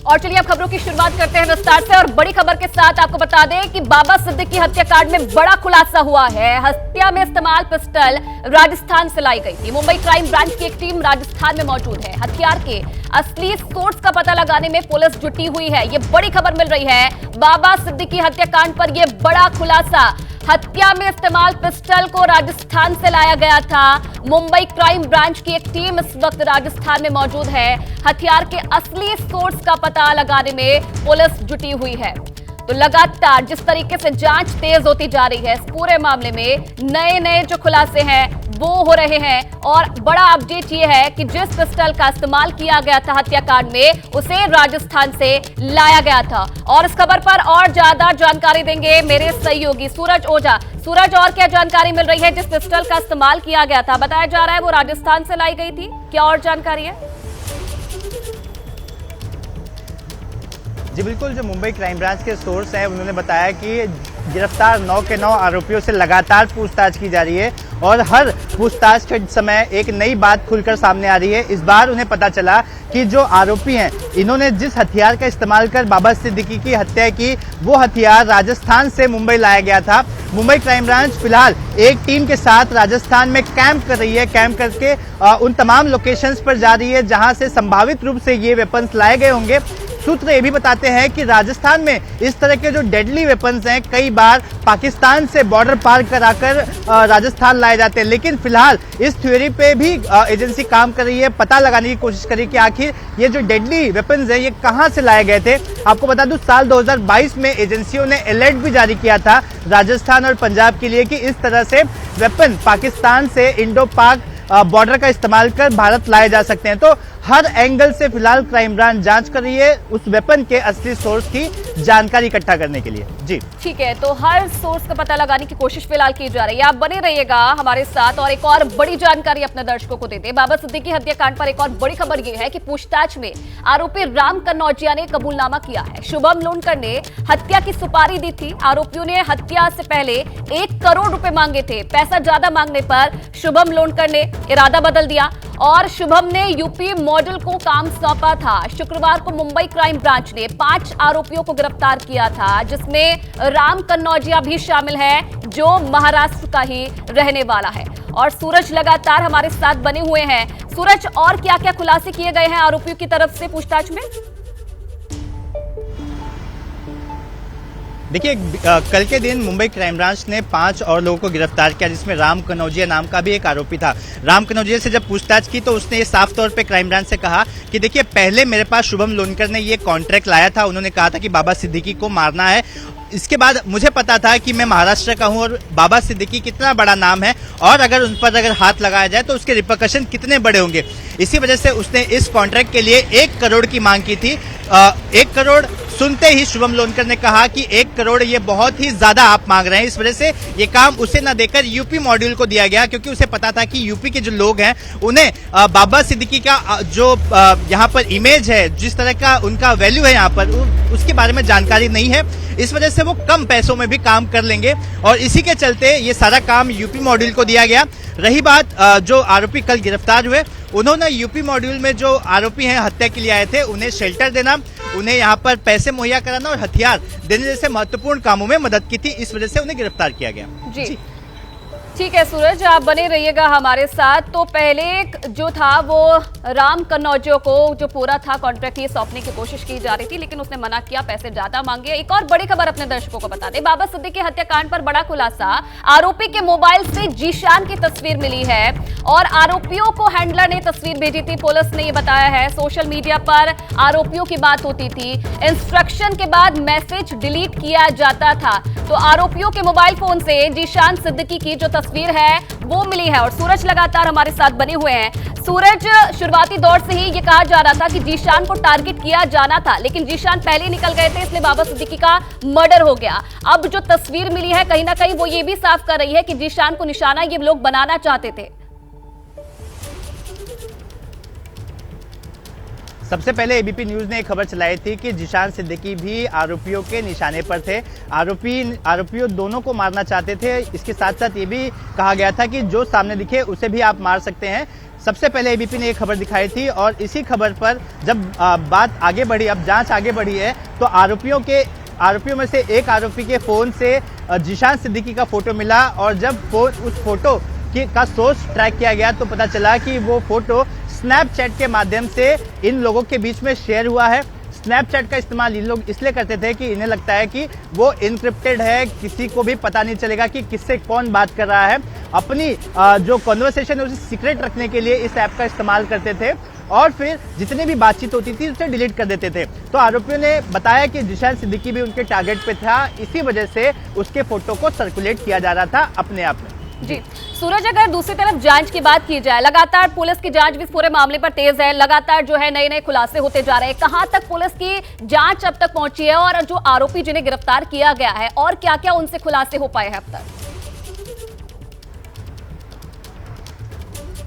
और चलिए अब खबरों की शुरुआत करते हैं विस्तार से और बड़ी खबर के साथ आपको बता दें कि बाबा सिद्दीकी हत्याकांड में बड़ा खुलासा हुआ है। हत्या में इस्तेमाल पिस्टल राजस्थान से लाई गई थी। मुंबई क्राइम ब्रांच की एक टीम राजस्थान में मौजूद है। हथियार के असली सोर्स का पता लगाने में पुलिस जुटी हुई है। ये बड़ी खबर मिल रही है। बाबा सिद्दीकी हत्याकांड पर यह बड़ा खुलासा। हत्या में इस्तेमाल पिस्टल को राजस्थान से लाया गया था। मुंबई क्राइम ब्रांच की एक टीम इस वक्त राजस्थान में मौजूद है। हथियार के असली सोर्स का पता लगाने में पुलिस जुटी हुई है। तो लगातार जिस तरीके से जांच तेज होती जा रही है, इस पूरे मामले में नए नए जो खुलासे हैं वो हो रहे हैं। और बड़ा अपडेट ये है कि जिस पिस्टल का इस्तेमाल किया गया था हत्याकांड में, उसे राजस्थान से लाया गया था। और इस खबर पर और ज्यादा जानकारी देंगे मेरे सहयोगी सूरज ओझा। सूरज, और क्या जानकारी मिल रही है? जिस पिस्टल का इस्तेमाल किया गया था, बताया जा रहा है वो राजस्थान से लाई गई थी, क्या और जानकारी है? जी बिल्कुल, जो मुंबई क्राइम ब्रांच के सोर्स हैं उन्होंने बताया कि गिरफ्तार 9 के 9 आरोपियों से लगातार पूछताछ की जा रही है और हर पूछताछ के समय एक नई बात खुलकर सामने आ रही है। इस बार उन्हें पता चला कि जो आरोपी हैं, इन्होंने जिस हथियार का इस्तेमाल कर बाबा सिद्दीकी की हत्या की, वो हथियार राजस्थान से मुंबई लाया गया था। मुंबई क्राइम ब्रांच फिलहाल एक टीम के साथ राजस्थान में कैंप कर रही है। कैंप करके उन तमाम लोकेशंस पर जा रही है जहां से संभावित रूप से ये वेपन्स लाए गए होंगे। सूत्र ये भी बताते हैं कि राजस्थान में इस तरह के जो डेडली वेपन्स हैं कई बार पाकिस्तान से बॉर्डर पार कराकर राजस्थान लाए जाते हैं। लेकिन फिलहाल इस थ्योरी पे भी एजेंसी काम कर रही है, पता लगाने की कोशिश कर रही है कि आखिर ये जो डेडली वेपन्स हैं ये कहां से लाए गए थे। आपको बता दूं, साल 2022 में एजेंसियों ने अलर्ट भी जारी किया था राजस्थान और पंजाब के लिए कि इस तरह से वेपन पाकिस्तान से इंडो पाक बॉर्डर का इस्तेमाल कर भारत लाए जा सकते हैं। तो हर एंगल से फिलहाल क्राइम ब्रांच जांच कर रही है उस वेपन के असली सोर्स की जानकारी इकट्ठा करने के लिए। जी ठीक है, तो हर सोर्स का पता लगाने की कोशिश फिलहाल की जा रही है। आप बने रहिएगा हमारे साथ और एक और बड़ी जानकारी अपने दर्शकों को देते हैं। बाबा सिद्दीकी हत्याकांड पर एक और बड़ी खबर यह है कि पूछताछ में आरोपी राम कन्नौजिया ने कबूलनामा किया है। शुभम लोनकर ने हत्या की सुपारी दी थी। आरोपियों ने हत्या से पहले 1 करोड़ रुपए मांगे थे। पैसा ज्यादा मांगने पर शुभम लोनकर ने इरादा बदल दिया और शुभम ने यूपी मॉडल को काम सौंपा था। शुक्रवार को मुंबई क्राइम ब्रांच ने 5 आरोपियों को गिरफ्तार किया था, जिसमें राम कन्नौजिया भी शामिल है जो महाराष्ट्र का ही रहने वाला है। और सूरज लगातार हमारे साथ बने हुए हैं। सूरज, और क्या क्या खुलासे किए गए हैं आरोपियों की तरफ से पूछताछ में? देखिए, कल के दिन मुंबई क्राइम ब्रांच ने 5 और लोगों को गिरफ्तार किया, जिसमें राम कन्नौजिया नाम का भी एक आरोपी था। राम कन्नौजिया से जब पूछताछ की तो उसने ये साफ तौर पे क्राइम ब्रांच से कहा कि देखिए, पहले मेरे पास शुभम लोनकर ने ये कॉन्ट्रैक्ट लाया था। उन्होंने कहा था कि बाबा सिद्दीकी को मारना है। इसके बाद मुझे पता था कि मैं महाराष्ट्र का हूं और बाबा सिद्दीकी कितना बड़ा नाम है और अगर उन पर अगर हाथ लगाया जाए तो उसके रिपरकशन कितने बड़े होंगे। इसी वजह से उसने इस कॉन्ट्रैक्ट के लिए 1 करोड़ की मांग की थी। 1 करोड़ सुनते ही शुभम लोनकर ने कहा कि 1 करोड़ ये बहुत ही ज्यादा आप मांग रहे हैं। इस वजह से ये काम उसे न देकर यूपी मॉड्यूल को दिया गया, क्योंकि उसे पता था कि यूपी के जो लोग हैं उन्हें बाबा सिद्दीकी का जो यहाँ पर इमेज है, जिस तरह का उनका वैल्यू है यहाँ पर, उसके बारे में जानकारी नहीं है। इस वजह से वो कम पैसों में भी काम कर लेंगे और इसी के चलते ये सारा काम यूपी मॉड्यूल को दिया गया। रही बात जो आरोपी कल गिरफ्तार हुए, उन्होंने यूपी मॉड्यूल में जो आरोपी हैं हत्या के लिए आए थे, उन्हें शेल्टर देना, उन्हें यहाँ पर पैसे मुहैया कराना और हथियार देने जैसे महत्वपूर्ण कामों में मदद की थी। इस वजह से उन्हें गिरफ्तार किया गया। जी ठीक है सूरज, आप बने रहिएगा हमारे साथ। तो पहले जो था वो राम कन्नौजिया को जो पूरा था कॉन्ट्रैक्ट ये सौंपने की कोशिश की जा रही थी, लेकिन उसने मना किया, पैसे ज्यादा मांगे। एक और बड़ी खबर अपने दर्शकों को बता दें। बाबा सिद्दीकी हत्याकांड पर बड़ा खुलासा। आरोपी के मोबाइल से जीशान की तस्वीर मिली है और आरोपियों को हैंडलर ने तस्वीर भेजी थी। पुलिस ने ये बताया है। सोशल मीडिया पर आरोपियों की बात होती थी, इंस्ट्रक्शन के बाद मैसेज डिलीट किया जाता था। तो आरोपियों के मोबाइल फोन से जीशान सिद्दीकी की जो तस्वीर है वो मिली है। और सूरज लगातार हमारे साथ बने हुए हैं। सूरज, शुरुआती दौर से ही ये कहा जा रहा था कि जीशान को टारगेट किया जाना था, लेकिन जीशान पहले ही निकल गए थे, इसलिए बाबा सिद्दीकी का मर्डर हो गया। अब जो तस्वीर मिली है कहीं ना कहीं वो ये भी साफ कर रही है कि जीशान को निशाना ये लोग बनाना चाहते थे। सबसे पहले एबीपी न्यूज ने एक खबर चलाई थी कि जिशान सिद्दीकी भी आरोपियों के निशाने पर थे। आरोपियों दोनों को मारना चाहते थे। इसके साथ साथ ये भी कहा गया था कि जो सामने दिखे उसे भी आप मार सकते हैं। सबसे पहले एबीपी ने एक खबर दिखाई थी और इसी खबर पर जब बात आगे बढ़ी, अब जांच आगे बढ़ी है, तो आरोपियों में से एक आरोपी के फोन से जिशान सिद्दीकी का फोटो मिला और जब उस फोटो का सोर्स ट्रैक किया गया तो पता चला कि वो फोटो स्नैपचैट के माध्यम से इन लोगों के बीच में शेयर हुआ है। स्नैपचैट का इस्तेमाल इन लोग इसलिए करते थे कि इन्हें लगता है कि वो इनक्रिप्टेड है, किसी को भी पता नहीं चलेगा कि किससे कौन बात कर रहा है। अपनी जो कॉन्वर्सेशन है उसे सीक्रेट रखने के लिए इस ऐप का इस्तेमाल करते थे और फिर जितनी भी बातचीत होती थी उसे डिलीट कर देते थे। तो आरोपियों ने बताया कि जिशान सिद्दीकी भी उनके टारगेट पे था, इसी वजह से उसके फोटो को सर्कुलेट किया जा रहा था अपने आप में। जी सूरज, अगर दूसरी तरफ जांच की बात की जाए, लगातार पुलिस की जांच भी इस पूरे मामले पर तेज है, लगातार जो है नए नए खुलासे होते जा रहे हैं। कहां तक पुलिस की जांच अब तक पहुंची है और जो आरोपी जिन्हें गिरफ्तार किया गया है और क्या क्या उनसे खुलासे हो पाए हैं अब तक?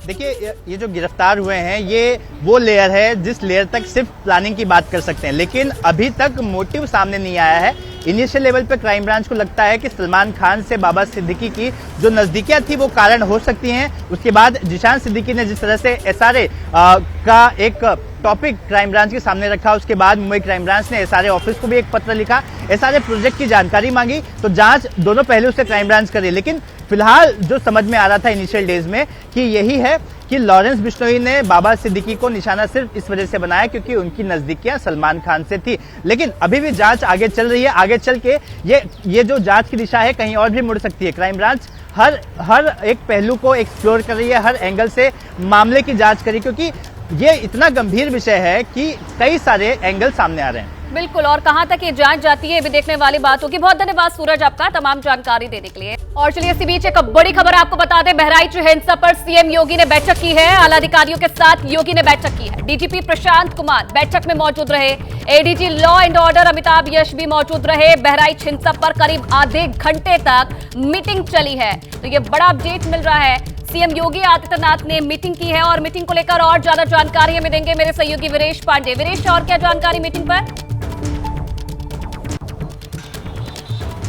देखिए, ये जो गिरफ्तार हुए हैं ये वो लेयर है जिस लेयर तक सिर्फ प्लानिंग की बात कर सकते हैं, लेकिन अभी तक मोटिव सामने नहीं आया है। इनिशियल लेवल पे क्राइम ब्रांच को लगता है कि सलमान खान से बाबा सिद्दीकी की जो नजदीकियां थी वो कारण हो सकती हैं। उसके बाद जिशान सिद्दीकी ने जिस तरह से एसआरए का एक टॉपिक क्राइम ब्रांच के सामने रखा, उसके बाद मुंबई क्राइम ब्रांच ने एसआरए ऑफिस को भी एक पत्र लिखा, एसआरए प्रोजेक्ट की जानकारी मांगी। तो जांच दोनों पहलू से क्राइम ब्रांच करे, लेकिन फिलहाल जो समझ में आ रहा था इनिशियल डेज में कि यही है कि लॉरेंस बिश्नोई ने बाबा सिद्दीकी को निशाना सिर्फ इस वजह से बनाया क्योंकि उनकी नजदीकियां सलमान खान से थी। लेकिन अभी भी जांच आगे चल रही है। आगे चल के ये जो जांच की दिशा है कहीं और भी मुड़ सकती है। क्राइम ब्रांच हर एक पहलू को एक्सप्लोर कर रही है, हर एंगल से मामले की जांच करी, क्योंकि ये इतना गंभीर विषय है कि कई सारे एंगल सामने आ रहे हैं। बिल्कुल, और कहां तक ये जांच जाती है ये भी देखने वाली बात होगी। बहुत धन्यवाद सूरज आपका तमाम जानकारी देने के लिए। और चलिए इसी बीच एक बड़ी खबर आपको बता दें, बहराइच हिंसा पर सीएम योगी ने बैठक की है। आला अधिकारियों के साथ योगी ने बैठक की है। डीजीपी प्रशांत कुमार बैठक में मौजूद रहे, ADG law and order Amitabh Yash भी मौजूद रहे। बहराइच हिंसा पर करीब आधे घंटे तक मीटिंग चली है। तो ये बड़ा अपडेट मिल रहा है। सीएम योगी आदित्यनाथ ने मीटिंग की है और मीटिंग को लेकर और ज्यादा जानकारी हमें देंगे मेरे सहयोगी वीरेश पांडे। वीरेश, और क्या जानकारी मीटिंग पर?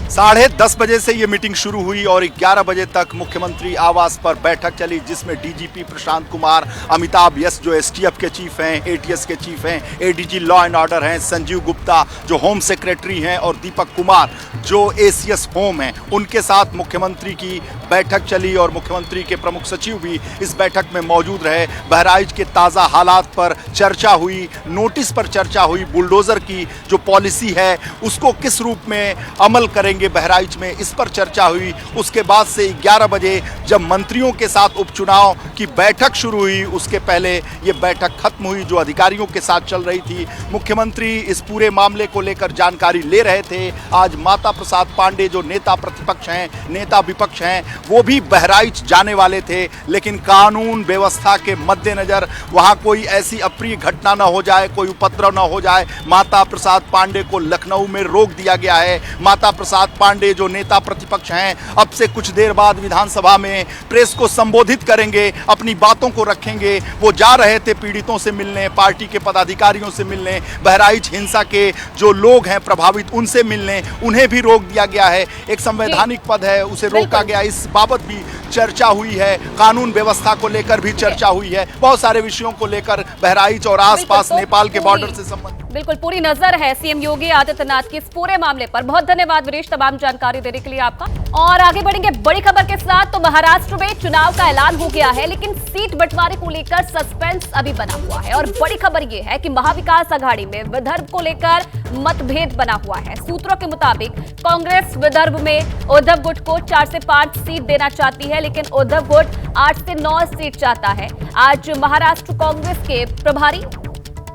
10:30 बजे से ये मीटिंग शुरू हुई और 11 बजे तक मुख्यमंत्री आवास पर बैठक चली, जिसमें डीजीपी प्रशांत कुमार, अमिताभ यश जो एसटीएफ के चीफ हैं, एटीएस के चीफ हैं, एडीजी लॉ एंड ऑर्डर हैं, संजीव गुप्ता जो होम सेक्रेटरी हैं और दीपक कुमार जो एसीएस होम हैं, उनके साथ मुख्यमंत्री की बैठक चली और मुख्यमंत्री के प्रमुख सचिव भी इस बैठक में मौजूद रहे। बहराइच के ताज़ा हालात पर चर्चा हुई, नोटिस पर चर्चा हुई, बुलडोजर की जो पॉलिसी है उसको किस रूप में अमल करेंगे बहराइच में, इस पर चर्चा हुई। उसके बाद से 11 बजे जब मंत्रियों के साथ उपचुनाव की बैठक शुरू हुई, उसके पहले ये बैठक खत्म हुई जो अधिकारियों के साथ चल रही थी। मुख्यमंत्री इस पूरे मामले को लेकर जानकारी ले रहे थे। आज माता प्रसाद पांडे जो नेता प्रतिपक्ष हैं, नेता विपक्ष हैं, वो भी बहराइच जाने वाले थे, लेकिन कानून व्यवस्था के मद्देनजर वहाँ कोई ऐसी अप्रिय घटना न हो जाए, कोई उपद्रव न हो जाए, माता प्रसाद पांडे को लखनऊ में रोक दिया गया है। माता प्रसाद पांडे जो नेता प्रतिपक्ष हैं अब से कुछ देर बाद विधानसभा में प्रेस को संबोधित करेंगे, अपनी बातों को रखेंगे। वो जा रहे थे पीड़ितों से मिलने, पार्टी के पदाधिकारियों से मिलने, बहराइच हिंसा के जो लोग हैं प्रभावित उनसे मिलने, उन्हें भी रोक दिया गया है। एक संवैधानिक पद है उसे रोका गया, इस बाबत भी चर्चा हुई है। कानून व्यवस्था को लेकर भी चर्चा हुई है। बहुत सारे विषयों को लेकर बहराइच और आसपास नेपाल के बॉर्डर से संबंधित बिल्कुल पूरी नजर है सीएम योगी आदित्यनाथ की इस पूरे मामले पर। बहुत धन्यवाद वीरेश तमाम जानकारी देने के लिए आपका। और आगे बढ़ेंगे बड़ी खबर के साथ। तो महाराष्ट्र में चुनाव का ऐलान हो गया है, लेकिन सीट बंटवारे को लेकर सस्पेंस अभी बना हुआ है। और बड़ी खबर यह है कि महाविकास आघाड़ी में विदर्भ को लेकर मतभेद बना हुआ है। सूत्रों के मुताबिक कांग्रेस विदर्भ में उद्धव गुट को 4 से 5 सीट देना चाहती है, लेकिन उद्धव गुट 8 से 9 सीट चाहता है। आज महाराष्ट्र कांग्रेस के प्रभारी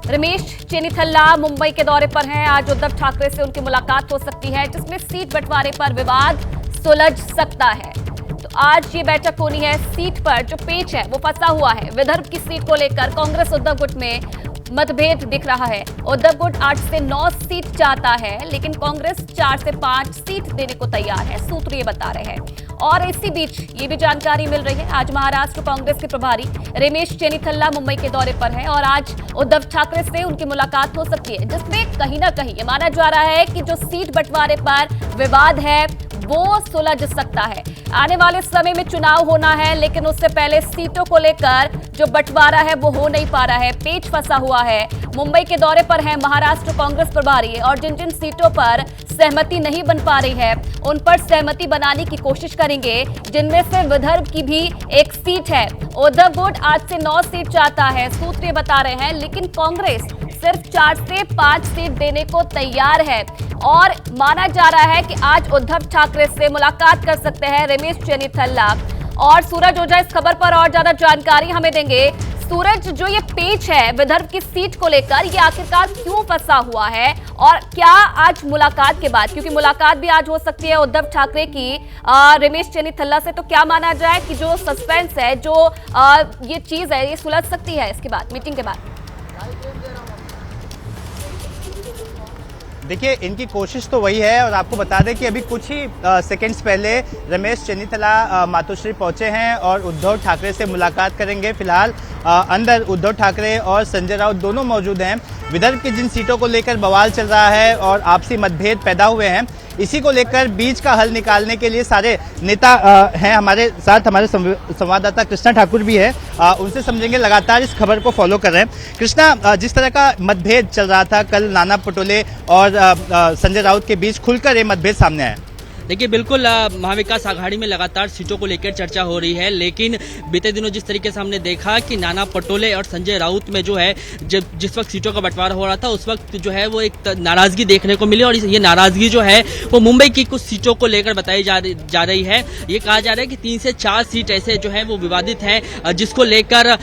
रमेश चेन्निथल्ला मुंबई के दौरे पर हैं। आज उद्धव ठाकरे से उनकी मुलाकात हो सकती है, जिसमें सीट बंटवारे पर विवाद सुलझ सकता है। तो आज ये बैठक होनी है। सीट पर जो पेच है वो फंसा हुआ है। विदर्भ की सीट को लेकर कांग्रेस उद्धव गुट में मतभेद दिख रहा है। उद्धव गुट 8 से 9 सीट चाहता है, लेकिन कांग्रेस 4 से 5 सीट देने को तैयार है, सूत्र ये बता रहे हैं। और इसी बीच ये भी जानकारी मिल रही है, आज महाराष्ट्र कांग्रेस के प्रभारी रमेश चेन्नीथल्ला मुंबई के दौरे पर है और आज उद्धव ठाकरे से उनकी मुलाकात हो सकती है, जिसमें कहीं ना कहीं ये माना जा रहा है कि जो सीट बंटवारे पर विवाद है वो सुलझ सकता है। आने वाले समय में चुनाव होना है, लेकिन उससे पहले सीटों को लेकर जो बंटवारा है वो हो नहीं पा रहा है, पेच फंसा हुआ है। मुंबई के दौरे पर है महाराष्ट्र कांग्रेस प्रभारी और जिन जिन सीटों पर सहमति नहीं बन पा रही है उन पर सहमति बनाने की कोशिश करेंगे, जिनमें से विदर्भ की भी एक सीट है। उद्धव गुट 8 से 9 सीट चाहता है, सूत्र ये बता रहे हैं, लेकिन कांग्रेस सिर्फ 4 से 5 सीट देने को तैयार है। और माना जा रहा है कि आज उद्धव ठाकरे से मुलाकात कर सकते हैं रमेश चेन्नीथल्ला। और सूरज ओझा इस खबर पर और ज्यादा जानकारी हमें देंगे। सूरज, जो ये पेच है विदर्भ की सीट को लेकर, ये आखिरकार क्यों फंसा हुआ है और क्या आज मुलाकात के बाद, क्योंकि मुलाकात भी आज हो सकती है उद्धव ठाकरे की रमेश चेन्नीथल्ला से, तो क्या माना जाए कि जो सस्पेंस है, जो ये चीज है, ये सुलझ सकती है इसके बाद, मीटिंग के बाद? देखिए, इनकी कोशिश तो वही है और आपको बता दें कि अभी कुछ ही सेकंड्स पहले रमेश चेन्नीथल्ला मातोश्री पहुंचे हैं और उद्धव ठाकरे से मुलाकात करेंगे। फिलहाल अंदर उद्धव ठाकरे और संजय राउत दोनों मौजूद हैं। विदर्भ की जिन सीटों को लेकर बवाल चल रहा है और आपसी मतभेद पैदा हुए हैं, इसी को लेकर बीच का हल निकालने के लिए सारे नेता हैं हमारे साथ। हमारे संवाददाता कृष्णा ठाकुर भी है, उनसे समझेंगे, लगातार इस खबर को फॉलो कर रहे हैं। कृष्णा, जिस तरह का मतभेद चल रहा था कल नाना पटोले और संजय राउत के बीच, खुलकर ये मतभेद सामने आया। देखिए, बिल्कुल महाविकास आघाड़ी में लगातार सीटों को लेकर चर्चा हो रही है, लेकिन बीते दिनों जिस तरीके से हमने देखा कि नाना पटोले और संजय राउत में जो है, जब जिस वक्त सीटों का बंटवारा हो रहा था उस वक्त जो है वो एक नाराजगी देखने को मिली और ये नाराजगी जो है वो मुंबई की कुछ सीटों को लेकर बताई जा रही है। ये कहा जा रहा है कि 3 से 4 सीट ऐसे जो है वो विवादित है, जिसको लेकर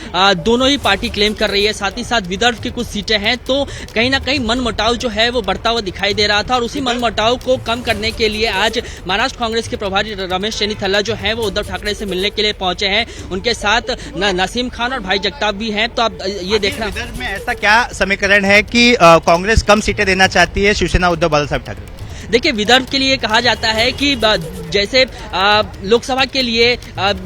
दोनों ही पार्टी क्लेम कर रही है। साथ ही साथ विदर्भ की कुछ सीटें हैं, तो कहीं ना कहीं मनमुटाव जो है वो बढ़ता हुआ दिखाई दे रहा था और उसी मनमुटाव को कम करने के लिए आज महाराष्ट्र कांग्रेस के प्रभारी रमेश चेन्नीथल्ला जो है वो उद्धव ठाकरे से मिलने के लिए पहुंचे हैं। उनके साथ नसीम खान और भाई जगताप भी हैं। तो आप ये देखना, विदर्भ में ऐसा क्या समीकरण है कि कांग्रेस कम सीटें देना चाहती है शिवसेना उद्धव बाला साहब ठाकरे? देखिए, विदर्भ के लिए कहा जाता है कि जैसे लोकसभा के लिए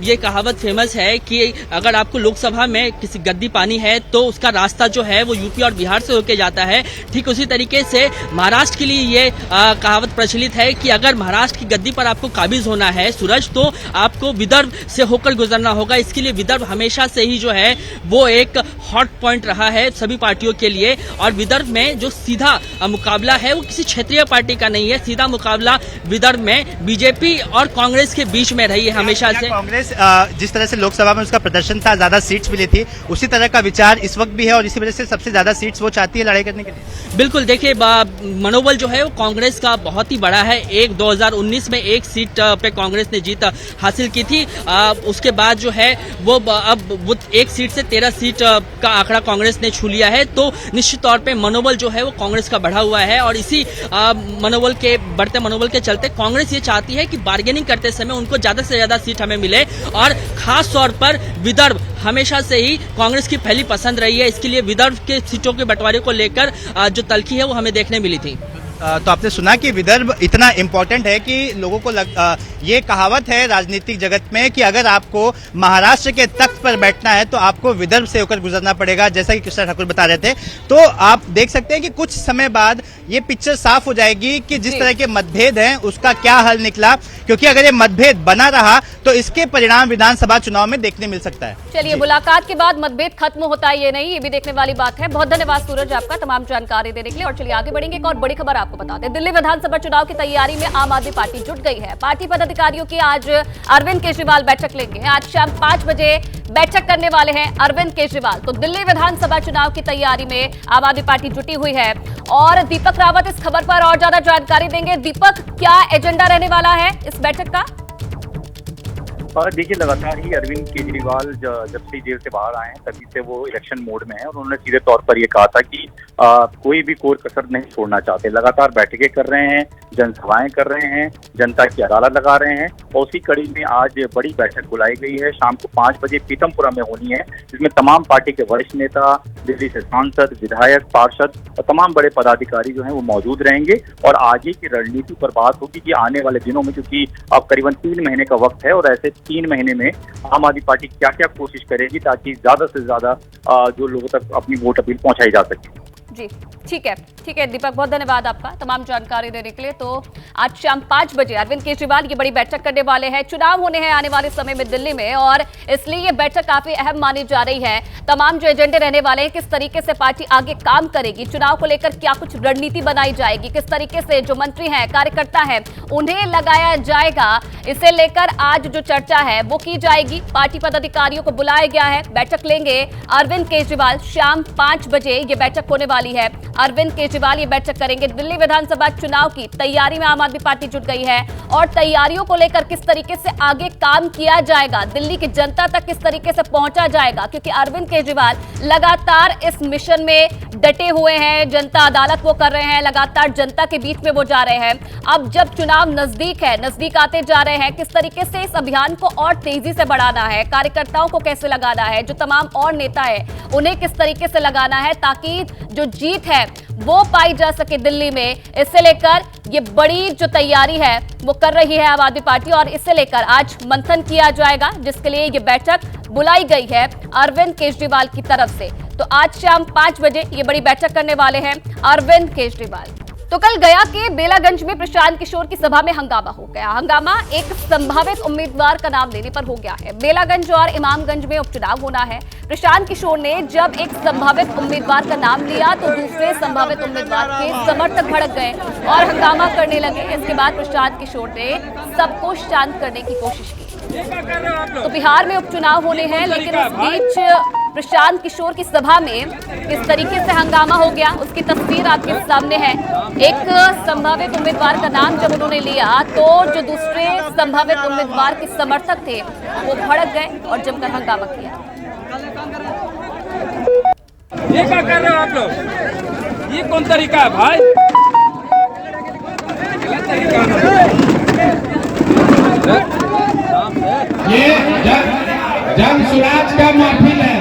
ये कहावत फेमस है कि अगर आपको लोकसभा में किसी गद्दी पानी है तो उसका रास्ता जो है वो यूपी और बिहार से होके जाता है। ठीक उसी तरीके से महाराष्ट्र के लिए ये कहावत प्रचलित है कि अगर महाराष्ट्र की गद्दी पर आपको काबिज होना है सूरज, तो आपको विदर्भ से होकर गुजरना होगा। इसके लिए विदर्भ हमेशा से ही जो है वो एक हॉट पॉइंट रहा है सभी पार्टियों के लिए। और विदर्भ में जो सीधा मुकाबला है वो किसी क्षेत्रीय पार्टी का नहीं है, सीधा मुकाबला विदर्भ में बीजेपी और कांग्रेस के बीच में रही है हमेशा से। कांग्रेस जिस तरह से लोकसभा में उसका प्रदर्शन था, ज्यादा सीट्स मिली थी, उसी तरह का विचार इस वक्त भी है और इसी वजह से सबसे ज्यादा सीट्स वो चाहती है लड़ाई करने के लिए। बिल्कुल, देखिए, मनोबल जो है वो कांग्रेस का बहुत ही बड़ा है। 2019 में 1 सीट पे कांग्रेस ने जीत हासिल की थी। उसके बाद जो है वो अब वो 1 सीट से 13 सीट का आंकड़ा कांग्रेस ने छू लिया है। तो निश्चित तौर पे मनोबल जो है वो कांग्रेस का बढ़ा हुआ है और इसी बढ़ते मनोबल के चलते कांग्रेस ये चाहती है कि बार्गेनिंग करते समय उनको ज्यादा से ज्यादा सीट हमें मिले और खास तौर पर विदर्भ हमेशा से ही कांग्रेस की पहली पसंद रही है। इसके लिए विदर्भ के सीटों के बंटवारे को लेकर जो तल्खी है वो हमें देखने मिली थी। तो आपने सुना कि विदर्भ इतना इम्पोर्टेंट है कि लोगों को ये कहावत है राजनीतिक जगत में कि अगर आपको महाराष्ट्र के तख्त पर बैठना है तो आपको विदर्भ से होकर गुजरना पड़ेगा, जैसा कि कृष्णा ठाकुर बता रहे थे। तो आप देख सकते हैं कि कुछ समय बाद ये पिक्चर साफ हो जाएगी कि जिस तरह के मतभेद हैं उसका क्या हल निकला, क्योंकि अगर ये मतभेद बना रहा तो इसके परिणाम विधानसभा चुनाव में देखने मिल सकता है। चलिए, मुलाकात के बाद मतभेद खत्म होता है ये नहीं, ये भी देखने वाली बात है। बहुत धन्यवाद सूरज आपका तमाम जानकारी देने के लिए। और चलिए आगे बढ़ेंगे, एक और बड़ी खबर आपको बता दें। दिल्ली विधानसभा चुनाव की तैयारी में आम आदमी पार्टी जुट गई है। पार्टी पदाधिकारियों की आज अरविंद केजरीवाल बैठक लेंगे। आज शाम 5 बजे बैठक करने वाले हैं अरविंद केजरीवाल। तो दिल्ली विधानसभा चुनाव की तैयारी में आम आदमी पार्टी जुटी हुई है और दीपक रावत इस खबर पर और ज्यादा जानकारी देंगे। दीपक, क्या एजेंडा रहने वाला है इस बैठक का? देखिए, लगातार ही अरविंद केजरीवाल जब से जेल से बाहर आए हैं तभी से वो इलेक्शन मोड में है और उन्होंने सीधे तौर पर ये कहा था कि कोई भी कोर कसर नहीं छोड़ना चाहते। लगातार बैठकें कर रहे हैं, जनसभाएं कर रहे हैं, जनता की अदालत लगा रहे हैं और उसी कड़ी में आज बड़ी बैठक बुलाई गई है। शाम को 5 बजे पीतमपुरा में होनी है, जिसमें तमाम पार्टी के वरिष्ठ नेता, दिल्ली से सांसद, विधायक, पार्षद और तमाम बड़े पदाधिकारी जो हैं वो मौजूद रहेंगे और आगे की रणनीति पर बात होगी कि आने वाले दिनों में, क्योंकि अब करीबन 3 महीने का वक्त है और ऐसे 3 महीने में आम आदमी पार्टी क्या क्या कोशिश करेगी ताकि ज्यादा से ज्यादा जो लोगों तक अपनी वोट अपील पहुंचाई जा सके। जी ठीक है दीपक, बहुत धन्यवाद आपका तमाम जानकारी देने के लिए। तो आज शाम 5 बजे अरविंद केजरीवाल ये बड़ी बैठक करने वाले हैं। चुनाव होने हैं आने वाले समय में दिल्ली में और इसलिए ये बैठक काफी अहम मानी जा रही है। तमाम जो एजेंडे रहने वाले हैं, किस तरीके से पार्टी आगे काम करेगी, चुनाव को लेकर क्या कुछ रणनीति बनाई जाएगी, किस तरीके से जो मंत्री हैं, कार्यकर्ता हैं, उन्हें लगाया जाएगा, इसे लेकर आज जो चर्चा है वो की जाएगी। पार्टी पदाधिकारियों को बुलाया गया है, बैठक लेंगे अरविंद केजरीवाल। शाम 5 बजे ये बैठक होने वाली है। अरविंद केजरीवाल ये बैठक करेंगे। दिल्ली विधानसभा चुनाव की तैयारी में आम आदमी पार्टी जुट गई है और तैयारियों को लेकर किस तरीके से आगे काम किया जाएगा, दिल्ली की जनता तक किस तरीके से पहुंचा जाएगा, क्योंकि अरविंद केजरीवाल लगातार इस मिशन में डटे हुए हैं। जनता अदालत वो कर रहे हैं, लगातार जनता के बीच में वो जा रहे हैं। अब जब चुनाव नजदीक आते जा रहे हैं, किस तरीके से इस अभियान को और तेजी से बढ़ाना है, कार्यकर्ताओं को कैसे लगाना है, जो तमाम और नेता है उन्हें किस तरीके से लगाना है ताकि जो जीत है वो पाई जा सके दिल्ली में, इससे लेकर ये बड़ी जो तैयारी है वो कर रही है आम आदमी पार्टी और इससे लेकर आज मंथन किया जाएगा, जिसके लिए ये बैठक बुलाई गई है अरविंद केजरीवाल की तरफ से। तो आज शाम 5 बजे ये बड़ी बैठक करने वाले हैं अरविंद केजरीवाल। तो कल गया के बेलागंज में प्रशांत किशोर की सभा में हंगामा हो गया। हंगामा एक संभावित उम्मीदवार का नाम लेने पर हो गया है। बेलागंज और इमामगंज में उपचुनाव होना है। प्रशांत किशोर ने जब एक संभावित उम्मीदवार का नाम लिया तो दूसरे संभावित उम्मीदवार के समर्थक भड़क गए और हंगामा करने लगे। इसके बाद प्रशांत किशोर ने सबको शांत करने की कोशिश की। तो बिहार में उपचुनाव होने हैं, लेकिन इस बीच प्रशांत किशोर की सभा में किस तरीके से हंगामा हो गया उसकी तस्वीर आपके सामने है। एक संभावित उम्मीदवार का नाम जब उन्होंने लिया तो जो दूसरे संभावित उम्मीदवार के समर्थक थे वो भड़क गए और जमकर हंगामा किया। ये क्या कर रहे हो आप लोग? ये कौन तरीका है भाई? गलत तरीका है। ये जन सुराज का महफिल है,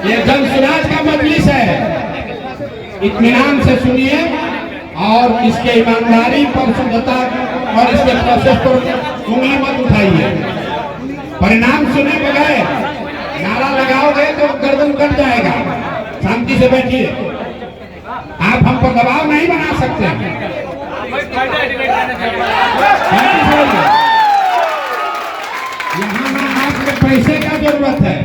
ये जन सुराज का मजलिस है। इत्मीनान से सुनिए और इसके ईमानदारी पर, शुद्धता और इसके प्रोसेस पर उंगली मत उठाइए। परिणाम सुने बगैर नारा लगाओगे तो गर्दन कट जाएगा। शांति से बैठिए, आप हम पर दबाव नहीं बना सकते। यहाँ ना आपके पैसे का जरूरत है,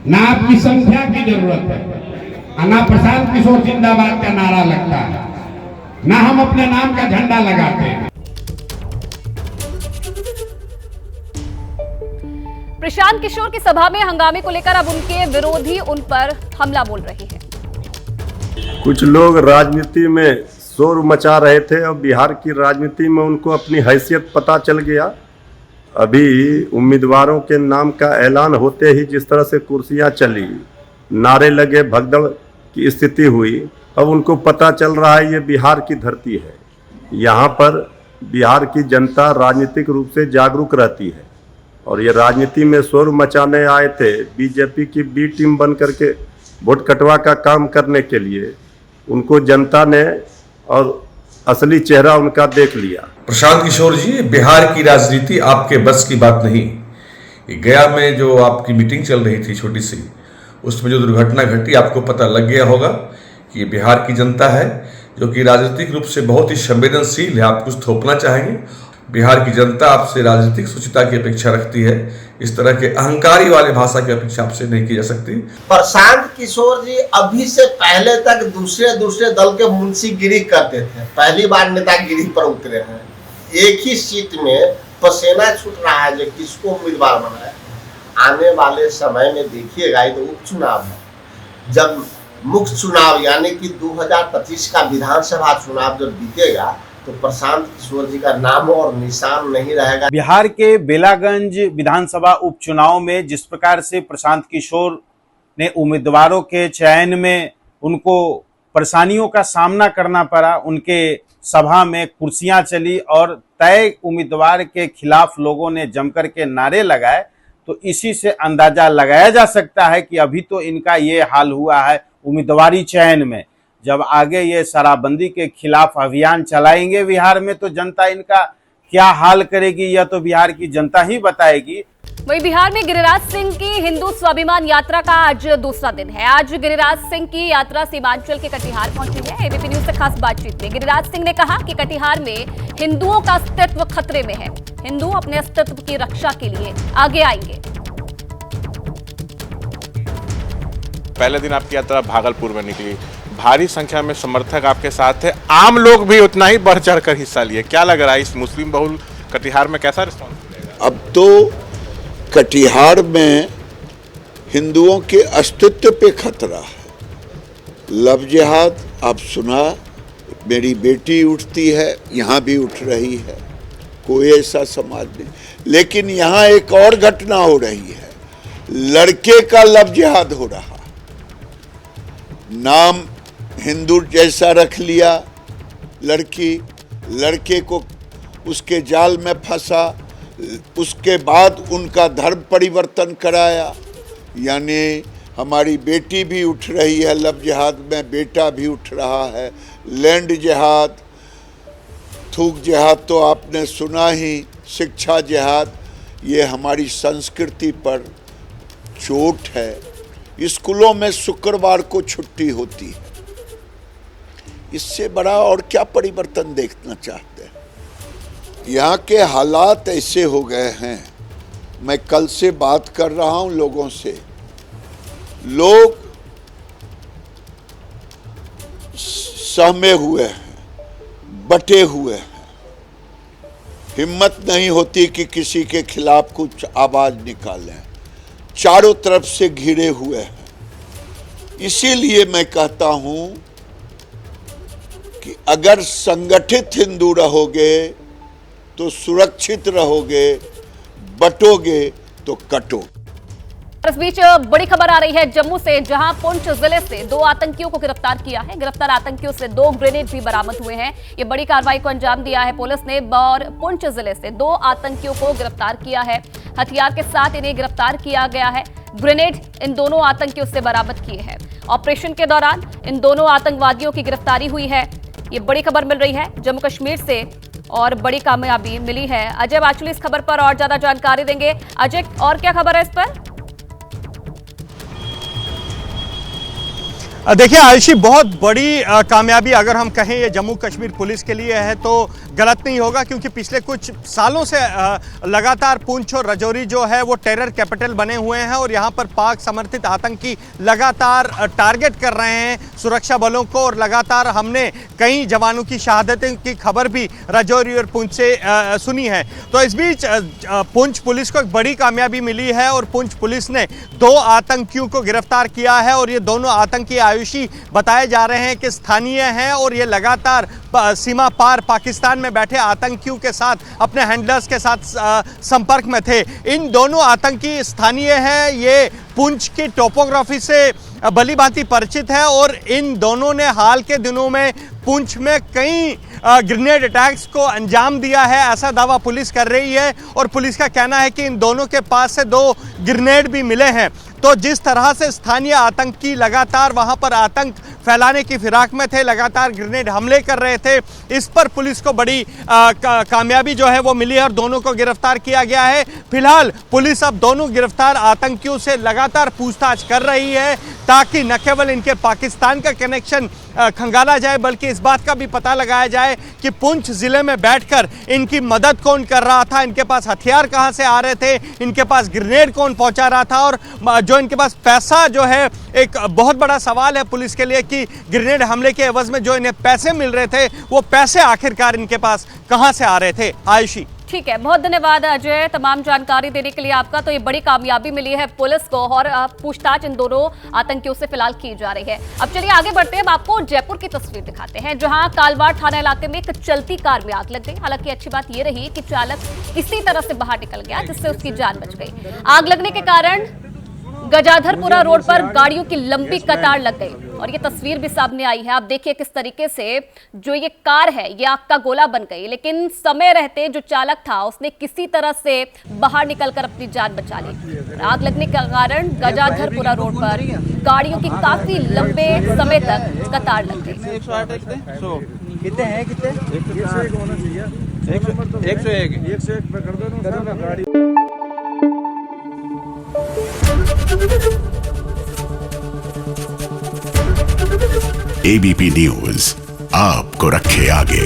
ना आपकी संख्या की जरूरत है, ना प्रशांत किशोर जिंदाबाद का नारा लगता है, ना हम अपने नाम का झंडा लगाते हैं। प्रशांत किशोर की सभा में हंगामे को लेकर अब उनके विरोधी उन पर हमला बोल रहे हैं। कुछ लोग राजनीति में शोर मचा रहे थे और बिहार की राजनीति में उनको अपनी हैसियत पता चल गया। अभी उम्मीदवारों के नाम का ऐलान होते ही जिस तरह से कुर्सियां चली, नारे लगे, भगदड़ की स्थिति हुई, अब उनको पता चल रहा है ये बिहार की धरती है। यहाँ पर बिहार की जनता राजनीतिक रूप से जागरूक रहती है और ये राजनीति में शोर मचाने आए थे बीजेपी की बी टीम बन करके वोट कटवा का काम करने के लिए। उनको जनता ने और असली चेहरा उनका देख लिया। प्रशांत किशोर जी, बिहार की राजनीति आपके बस की बात नहीं। गया में जो आपकी मीटिंग चल रही थी छोटी सी, उसमें जो दुर्घटना घटी आपको पता लग गया होगा कि ये बिहार की जनता है जो कि राजनीतिक रूप से बहुत ही संवेदनशील है। आप कुछ थोपना चाहेंगे? बिहार की जनता आपसे राजनीतिक सुचिता की अपेक्षा रखती है, इस तरह के अहंकारी वाले भाषा की अपेक्षा आपसे नहीं की जा सकती। प्रशांत किशोर जी अभी से पहले तक दूसरे दल के मुंशीगिरी करते थे, पहली बार नेतागिरी पर उतरे हैं। एक ही सीट में पसीना छूट रहा है जो किसको उम्मीदवार बनाए। आने वाले समय में देखिएगा, ये तो उपचुनाव है। जब मुख्य चुनाव यानी कि 2025 का विधानसभा चुनाव जब बीतेगा तो प्रशांत किशोर जी का नाम और निशान नहीं रहेगा। बिहार के बेलागंज विधानसभा उपचुनाव में जिस प्रकार से प्रशांत किशोर ने उम्मीदवारों के चयन में उनको परेशानियों का सामना करना पड़ा, उनके सभा में कुर्सियां चली और तय उम्मीदवार के खिलाफ लोगों ने जमकर के नारे लगाए, तो इसी से अंदाजा लगाया जा सकता है कि अभी तो इनका ये हाल हुआ है उम्मीदवारी चयन में। जब आगे ये शराबबंदी के खिलाफ अभियान चलाएंगे बिहार में तो जनता इनका क्या हाल करेगी, यह तो बिहार की जनता ही बताएगी। वहीं बिहार में गिरिराज सिंह की हिंदू स्वाभिमान यात्रा का आज दूसरा दिन है। आज गिरिराज सिंह की यात्रा सीमांचल के कटिहार पहुंची है। एबीपी न्यूज से खास बातचीत में गिरिराज सिंह ने कहा कि कटिहार में हिंदुओं का अस्तित्व खतरे में है, हिंदू अपने अस्तित्व की रक्षा के लिए आगे आएंगे। पहले दिन आपकी यात्रा भागलपुर में निकली, भारी संख्या में समर्थक आपके साथ थे, आम लोग भी उतना ही बढ़ चढ़ कर हिस्सा लिए। क्या लग रहा है इस मुस्लिम बहुल कटिहार में कैसा रिस्पॉन्स मिलेगा? अब तो कटिहार में हिंदुओं के अस्तित्व पे खतरा है। लव जिहाद आप सुना, मेरी बेटी उठती है, यहाँ भी उठ रही है, कोई ऐसा समाज नहीं। लेकिन यहाँ एक और घटना हो रही है, लड़के का लव जिहाद हो रहा, नाम हिंदू जैसा रख लिया, लड़के को उसके जाल में फंसा, उसके बाद उनका धर्म परिवर्तन कराया। यानी हमारी बेटी भी उठ रही है लव जिहाद में, बेटा भी उठ रहा है। लैंड जिहाद, थूक जिहाद तो आपने सुना ही, शिक्षा जिहाद, ये हमारी संस्कृति पर चोट है। स्कूलों में शुक्रवार को छुट्टी होती है, इससे बड़ा और क्या परिवर्तन देखना चाहते हैं? यहाँ के हालात ऐसे हो गए हैं, मैं कल से बात कर रहा हूँ लोगों से, लोग सहमे हुए हैं, बटे हुए हैं, हिम्मत नहीं होती कि किसी के खिलाफ कुछ आवाज निकालें, चारों तरफ से घिरे हुए हैं। इसीलिए मैं कहता हूं कि अगर संगठित हिंदू रहोगे तो सुरक्षित रहोगे, बटोगे तो कटोगे। इस बीच बड़ी खबर आ रही है जम्मू से, जहां पुंछ जिले से 2 आतंकियों को गिरफ्तार किया है। गिरफ्तार आतंकियों से 2 ग्रेनेड भी बरामद हुए हैं। ये बड़ी कार्रवाई को अंजाम दिया है पुलिस ने और पुंछ जिले से 2 आतंकियों को गिरफ्तार किया है। हथियार के साथ इन्हें गिरफ्तार किया गया है। ग्रेनेड इन दोनों आतंकियों से बरामद किए हैं। ऑपरेशन के दौरान इन दोनों आतंकवादियों की गिरफ्तारी हुई है। ये बड़ी खबर मिल रही है जम्मू कश्मीर से और बड़ी कामयाबी मिली है। अजय बाचुली इस खबर पर और ज्यादा जानकारी देंगे। अजय, और क्या खबर है इस पर? देखिए आयुषी, बहुत बड़ी कामयाबी अगर हम कहें ये जम्मू कश्मीर पुलिस के लिए है तो गलत नहीं होगा, क्योंकि पिछले कुछ सालों से लगातार पुंछ और राजौरी जो है वो टेरर कैपिटल बने हुए हैं और यहाँ पर पाक समर्थित आतंकी लगातार टारगेट कर रहे हैं सुरक्षा बलों को। और लगातार हमने कई जवानों की शहादतें की खबर भी राजौरी और पुंछ से सुनी है। तो इस बीच पुंछ पुलिस को एक बड़ी कामयाबी मिली है और पुंछ पुलिस ने 2 आतंकियों को गिरफ्तार किया है और ये दोनों आतंकी आयुषी बताए जा रहे हैं कि स्थानीय हैं और ये लगातार सीमा पार पाकिस्तान में बैठे आतंकियों के साथ, अपने हैंडलर्स के साथ संपर्क में थे। इन दोनों आतंकी स्थानीय हैं, ये पुंछ की टोपोग्राफी से भली भांति परिचित है और इन दोनों ने हाल के दिनों में पुंछ में कई ग्रेनेड अटैक्स को अंजाम दिया है, ऐसा दावा पुलिस कर रही है। और पुलिस का कहना है कि इन दोनों के पास से 2 ग्रेनेड भी मिले हैं। तो जिस तरह से स्थानीय आतंकी लगातार वहां पर आतंक फैलाने की फिराक में थे, लगातार ग्रेनेड हमले कर रहे थे, इस पर पुलिस को बड़ी कामयाबी जो है वो मिली है और दोनों को गिरफ्तार किया गया है। फिलहाल पुलिस अब दोनों गिरफ्तार आतंकियों से लगातार पूछताछ कर रही है ताकि न केवल इनके पाकिस्तान का कनेक्शन खंगाला जाए, बल्कि इस बात का भी पता लगाया जाए कि पुंछ जिले में बैठकर इनकी मदद कौन कर रहा था, इनके पास हथियार कहां से आ रहे थे, इनके पास ग्रेनेड कौन पहुंचा रहा था और जो इनके पास पैसा जो है, एक बहुत बड़ा सवाल है पुलिस के लिए कि ग्रेनेड हमले के एवज में जो इन्हें पैसे मिल रहे थे वो पैसे आखिरकार इनके पास कहां से आ रहे थे। आयुषी। ठीक है, बहुत धन्यवाद अजय तमाम जानकारी देने के लिए आपका। तो ये बड़ी कामयाबी मिली है पुलिस को और पूछताछ इन दोनों आतंकियों से फिलहाल की जा रही है। अब चलिए आगे बढ़ते हैं, अब आपको जयपुर की तस्वीर दिखाते हैं जहां कालवाड़ थाना इलाके में एक चलती कार में आग लग गई। हालांकि अच्छी बात ये रही कि चालक इसी तरह से बाहर निकल गया जिससे उसकी जान बच गई। आग लगने के कारण गजाधरपुरा रोड पर गाड़ियों की लंबी कतार लग गई और ये तस्वीर भी सामने आई है। आप देखिए किस तरीके से जो ये कार है ये आग का गोला बन गई, लेकिन समय रहते जो चालक था उसने किसी तरह से बाहर निकलकर अपनी जान बचा ली। आग लगने के कारण गजाधरपुरा रोड पर गाड़ियों की काफी लंबे समय तक कतार लग गई। 101 ABP न्यूज आपको रखे आगे।